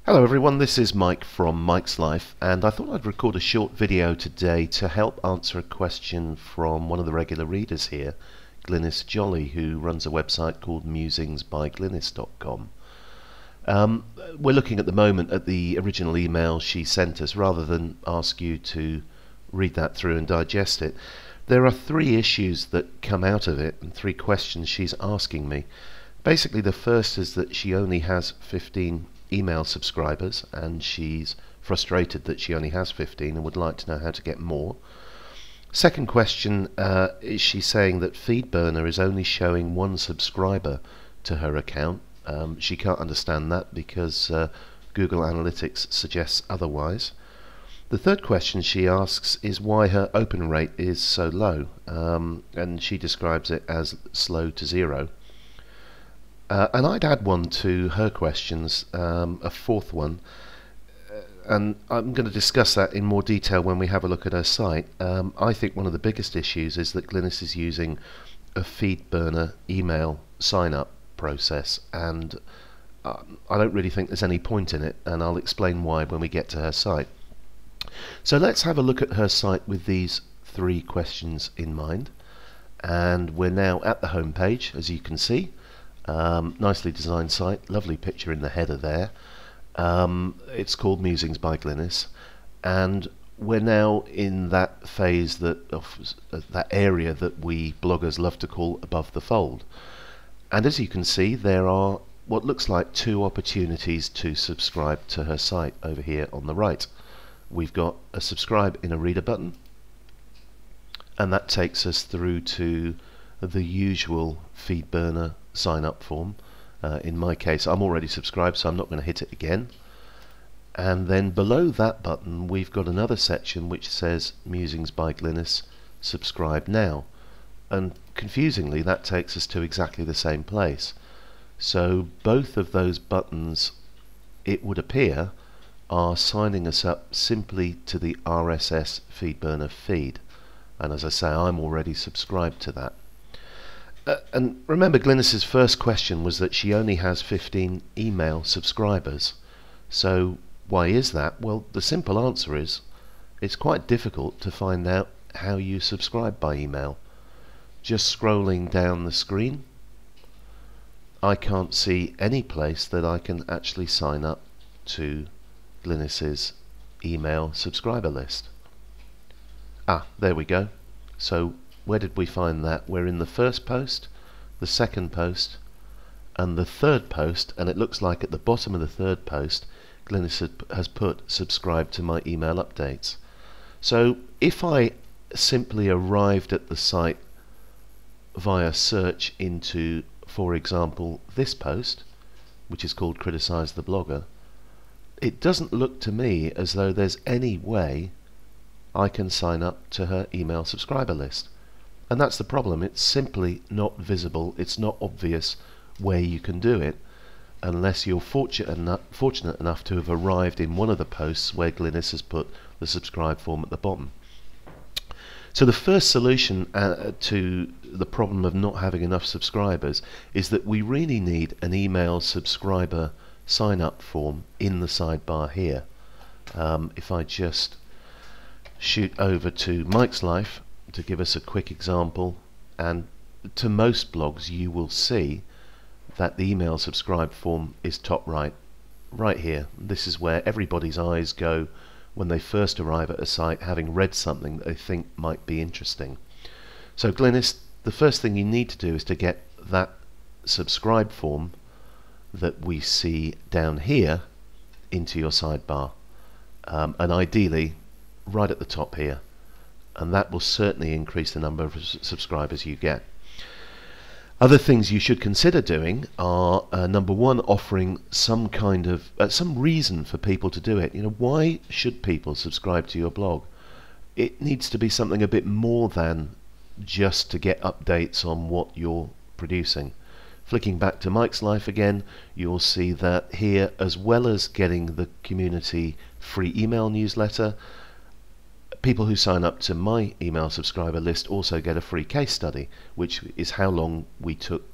Hello everyone, this is Mike from Mike's Life, and I thought I'd record a short video today to help answer a question from one of the regular readers here, Glynis Jolly, who runs a website called musingsbyglynis.com. We're looking at the moment at the original email she sent us. Rather than ask you to read that through and digest it, there are three issues that come out of it and three questions she's asking me. Basically, the first is that she only has 15 email subscribers and she's frustrated that she only has 15 and would like to know how to get more. Second question is she's saying that FeedBurner is only showing one subscriber to her account. She can't understand that because Google Analytics suggests otherwise. The third question she asks is why her open rate is so low, and she describes it as slow to zero. And I'd add one to her questions, a fourth one, and I'm going to discuss that in more detail when we have a look at her site. I think one of the biggest issues is that Glynis is using a FeedBurner email sign-up process, and I don't really think there's any point in it, and I'll explain why when we get to her site. So let's have a look at her site with these three questions in mind, and we're now at the home page, as you can see. Nicely designed site, lovely picture in the header there. It's called Musings by Glynis, and we're now in that phase that area that we bloggers love to call above the fold. And as you can see, there are what looks like two opportunities to subscribe to her site over here on the right. We've got a subscribe in a reader button, and that takes us through to the usual FeedBurner sign up form. In my case, I'm already subscribed, so I'm not going to hit it again. And then below that button we've got another section which says Musings by Glynis, subscribe now, and confusingly that takes us to exactly the same place. So both of those buttons, it would appear, are signing us up simply to the RSS FeedBurner feed, and as I say, I'm already subscribed to that. And remember, Glynis's first question was that she only has 15 email subscribers. So why is that? Well, the simple answer is it's quite difficult to find out how you subscribe by email. Just scrolling down the screen, I can't see any place that I can actually sign up to Glynis's email subscriber list. Ah, there we go. So where did we find that? We're in the first post, the second post, and the third post, and it looks like at the bottom of the third post Glynis has put subscribe to my email updates. So if I simply arrived at the site via search into, for example, this post, which is called Criticize the Blogger, it doesn't look to me as though there's any way I can sign up to her email subscriber list. And that's the problem. It's simply not visible. It's not obvious where you can do it unless you're fortunate enough to have arrived in one of the posts where Glynis has put the subscribe form at the bottom. So the first solution to the problem of not having enough subscribers is that we really need an email subscriber sign up form in the sidebar here. If I just shoot over to Mike's Life to give us a quick example, and to most blogs you will see that the email subscribe form is top right here. This is where everybody's eyes go when they first arrive at a site, having read something that they think might be interesting. So Glynis, the first thing you need to do is to get that subscribe form that we see down here into your sidebar, and ideally right at the top here, and that will certainly increase the number of subscribers you get. Other things you should consider doing are number one, offering some kind of some reason for people to do it. You know, why should people subscribe to your blog? It needs to be something a bit more than just to get updates on what you're producing. Flicking back to Mike's Life again, you'll see that here, as well as getting the community free email newsletter, people who sign up to my email subscriber list also get a free case study, which is how long we took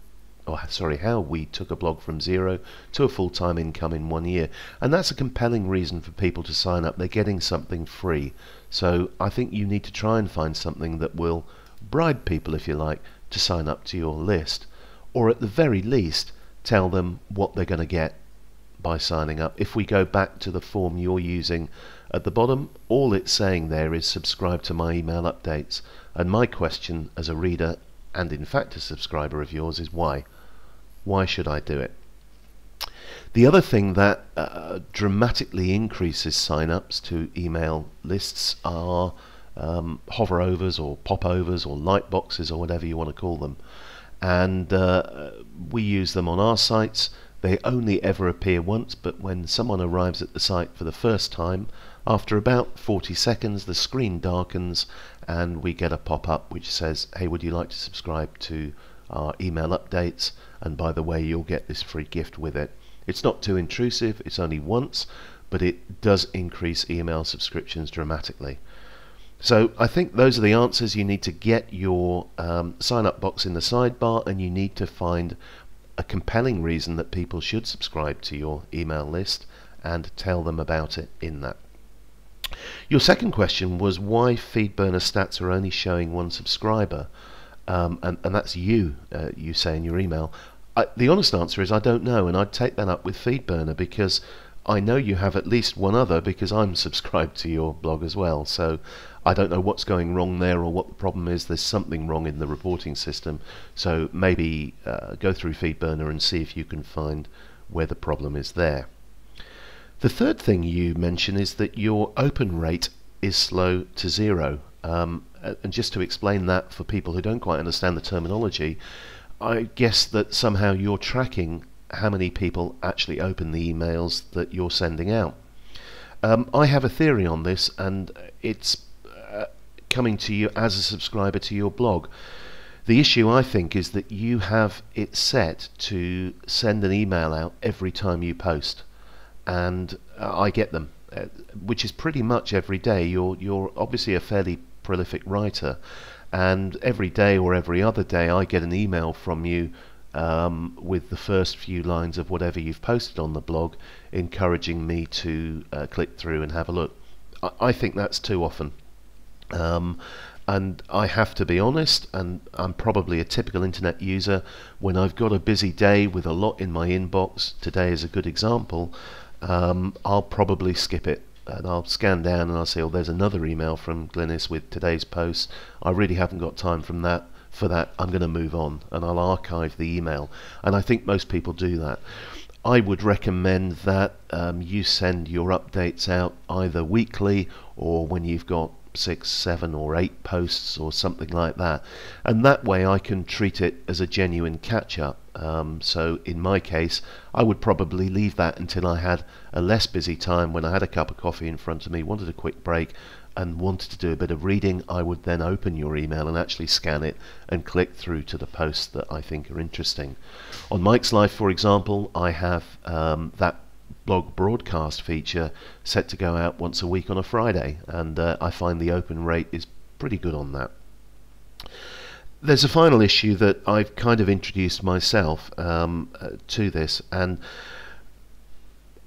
how we took a blog from zero to a full-time income in 1 year. And that's a compelling reason for people to sign up. They're getting something free. So I think you need to try and find something that will bribe people, if you like, to sign up to your list. Or at the very least, tell them what they're going to get by signing up. If we go back to the form you're using at the bottom, all it's saying there is subscribe to my email updates. And my question as a reader, and in fact a subscriber of yours, is why? Why should I do it? The other thing that dramatically increases sign-ups to email lists are hover-overs or pop-overs or light boxes or whatever you want to call them. And we use them on our sites. They only ever appear once, but when someone arrives at the site for the first time, after about 40 seconds the screen darkens and we get a pop-up which says, hey, would you like to subscribe to our email updates, and by the way, you'll get this free gift with it. It's not too intrusive, it's only once, but it does increase email subscriptions dramatically. So I think those are the answers. You need to get your sign-up box in the sidebar, and you need to find a compelling reason that people should subscribe to your email list and tell them about it in that. Your second question was why FeedBurner stats are only showing one subscriber, and that's you say in your email. The honest answer is I don't know, and I'd take that up with FeedBurner, because I know you have at least one other, because I'm subscribed to your blog as well. So I don't know what's going wrong there or what the problem is. There's something wrong in the reporting system. So maybe go through FeedBurner and see if you can find where the problem is there. The third thing you mention is that your open rate is slow to zero. And just to explain that for people who don't quite understand the terminology, I guess that somehow you're tracking how many people actually open the emails that you're sending out. I have a theory on this, and it's coming to you as a subscriber to your blog. The issue, I think, is that you have it set to send an email out every time you post, and I get them, which is pretty much every day. You're obviously a fairly prolific writer, and every day or every other day I get an email from you with the first few lines of whatever you've posted on the blog, encouraging me to click through and have a look. I think that's too often. And I have to be honest, and I'm probably a typical internet user, when I've got a busy day with a lot in my inbox, today is a good example, I'll probably skip it. And I'll scan down and I'll say, oh, there's another email from Glynis with today's post. I really haven't got time for that. I'm going to move on, and I'll archive the email. And I think most people do that. I would recommend that you send your updates out either weekly or when you've got 6, 7 or 8 posts or something like that, and that way I can treat it as a genuine catch-up. So in my case, I would probably leave that until I had a less busy time, when I had a cup of coffee in front of me, wanted a quick break and wanted to do a bit of reading. I would then open your email and actually scan it and click through to the posts that I think are interesting. On Mike's Life, for example, I have that blog broadcast feature set to go out once a week on a Friday, and I find the open rate is pretty good on that. There's a final issue that I've kind of introduced myself to this, and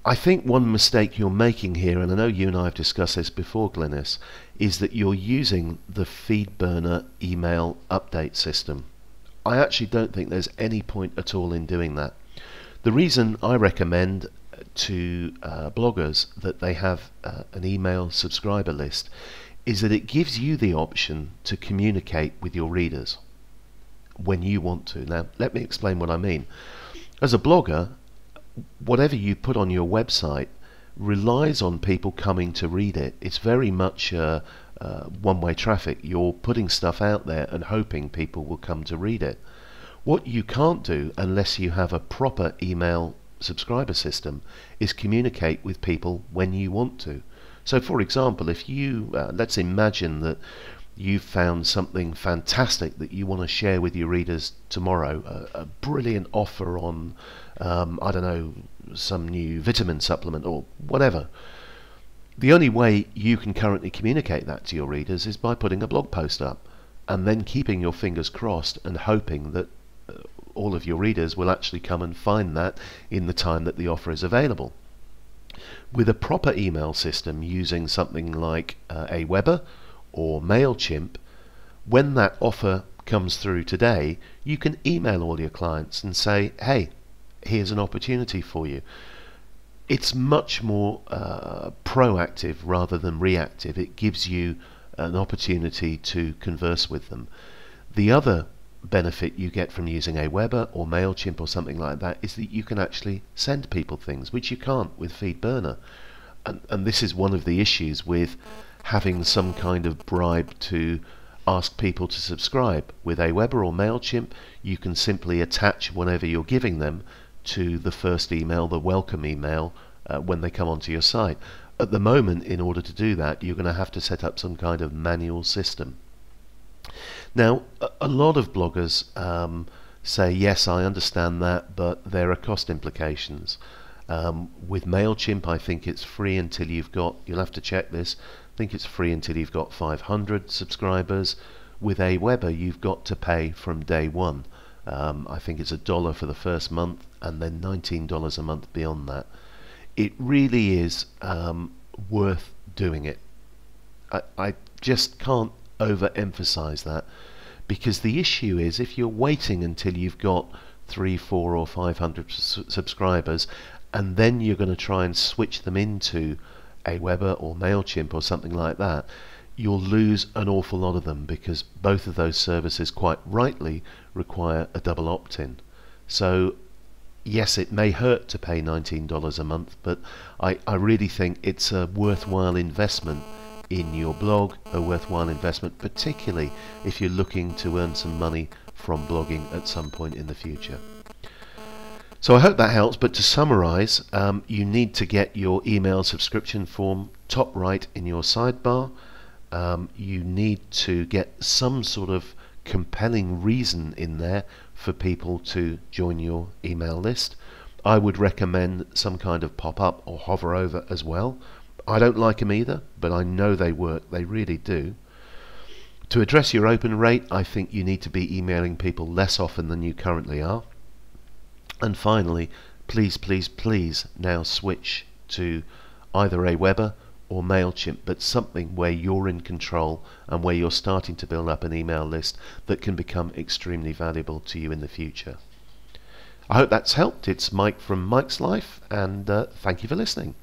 I think one mistake you're making here, and I know you and I have discussed this before, Glynis, is that you're using the FeedBurner email update system. I actually don't think there's any point at all in doing that. The reason I recommend to bloggers that they have an email subscriber list is that it gives you the option to communicate with your readers when you want to. Now, let me explain what I mean. As a blogger, whatever you put on your website relies on people coming to read it. It's very much one-way traffic. You're putting stuff out there and hoping people will come to read it. What you can't do, unless you have a proper email subscriber system, is communicate with people when you want to. So for example, if you let's imagine that you've found something fantastic that you want to share with your readers tomorrow, a brilliant offer on I don't know, some new vitamin supplement or whatever. The only way you can currently communicate that to your readers is by putting a blog post up and then keeping your fingers crossed and hoping that all of your readers will actually come and find that in the time that the offer is available. With a proper email system using something like Aweber or MailChimp, when that offer comes through today, you can email all your clients and say, hey, here's an opportunity for you. It's much more proactive rather than reactive. It gives you an opportunity to converse with them. The other benefit you get from using Aweber or MailChimp or something like that is that you can actually send people things, which you can't with FeedBurner. And this is one of the issues with having some kind of bribe to ask people to subscribe. With Aweber or MailChimp, you can simply attach whatever you're giving them to the first email, the welcome email, when they come onto your site. At the moment, in order to do that, you're going to have to set up some kind of manual system. Now, a lot of bloggers say, yes, I understand that, but there are cost implications. With MailChimp, I think it's free until you've got, you'll have to check this, I think it's free until you've got 500 subscribers. With Aweber, you've got to pay from day one. I think it's $1 for the first month and then $19 a month beyond that. It really is worth doing it. I just can't overemphasize that, because the issue is if you're waiting until you've got 300, 400 or 500 subscribers and then you're going to try and switch them into Aweber or MailChimp or something like that, you'll lose an awful lot of them, because both of those services quite rightly require a double opt-in. So yes, it may hurt to pay $19 a month, but I really think it's a worthwhile investment in your blog, a worthwhile investment, particularly if you're looking to earn some money from blogging at some point in the future. So I hope that helps, but to summarize, you need to get your email subscription form top right in your sidebar. You need to get some sort of compelling reason in there for people to join your email list. I would recommend some kind of pop-up or hover over as well. I don't like them either, but I know they work, they really do. To address your open rate, I think you need to be emailing people less often than you currently are. And finally, please, please, please now switch to either Aweber or MailChimp, but something where you're in control and where you're starting to build up an email list that can become extremely valuable to you in the future. I hope that's helped. It's Mike from Mike's Life, and thank you for listening.